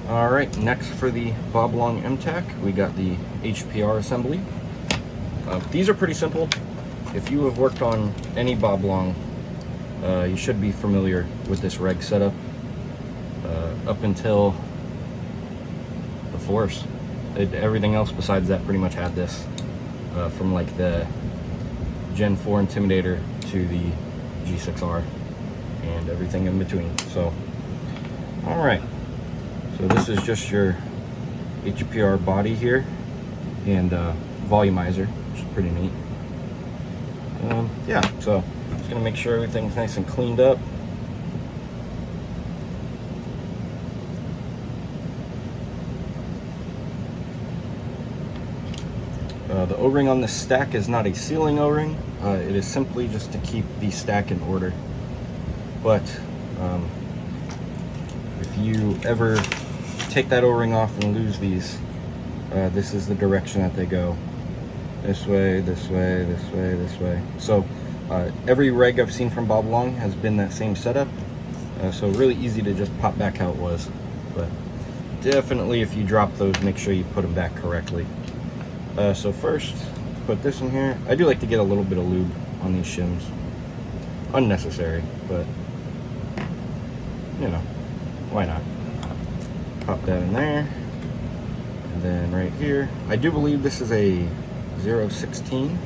Alright, next for the Bob Long MTAC, we got the HPR assembly. These are pretty simple. If you have worked on any Bob Long, you should be familiar with this reg setup up until the Force. Everything else besides that pretty much had this, from like the Gen 4 Intimidator to the G6R and everything in between. So, alright. So this is just your HPR body here and volumizer, which is pretty neat. Yeah, so just gonna make sure everything's nice and cleaned up. The O-ring on this stack is not a sealing O-ring. It is simply just to keep the stack in order. But if you ever take that O-ring off and lose these, this is the direction that they go. This way, this way, this way, this way. So every reg I've seen from Bob Long has been that same setup. So really easy to just pop back how it was. But definitely if you drop those, make sure you put them back correctly. So first, put this in here. I do like to get a little bit of lube on these shims. Unnecessary, but you know, why not? Pop that in there. And then right here, I do believe this is a 016.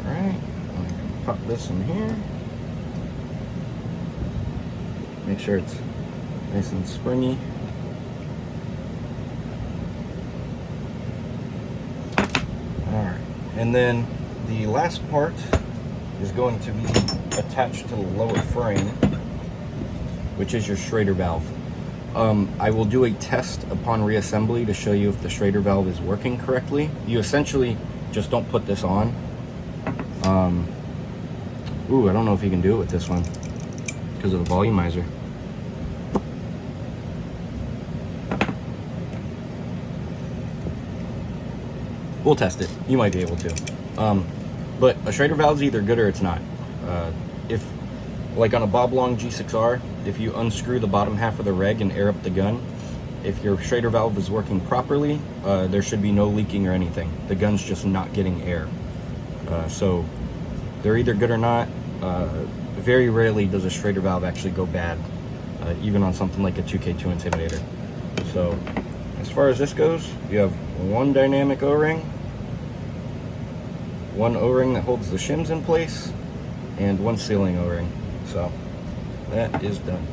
Alright, I'm gonna pop this in here. Make sure it's nice and springy. Alright, and then the last part is going to be attached to the lower frame, which is your Schrader valve. I will do a test upon reassembly to show you if the Schrader valve is working correctly. You essentially just don't put this on. Ooh, I don't know if you can do it with this one because of the volumizer. We'll test it. You might be able to. But a Schrader valve's either good or it's not. If, like on a Bob Long G6R, if you unscrew the bottom half of the reg and air up the gun, if your Schrader valve is working properly, there should be no leaking or anything. The gun's just not getting air. So they're either good or not. Very rarely does a Schrader valve actually go bad, even on something like a 2K2 Intimidator. So as far as this goes, you have one dynamic O-ring, one O-ring that holds the shims in place, and one sealing O-ring. So that is done.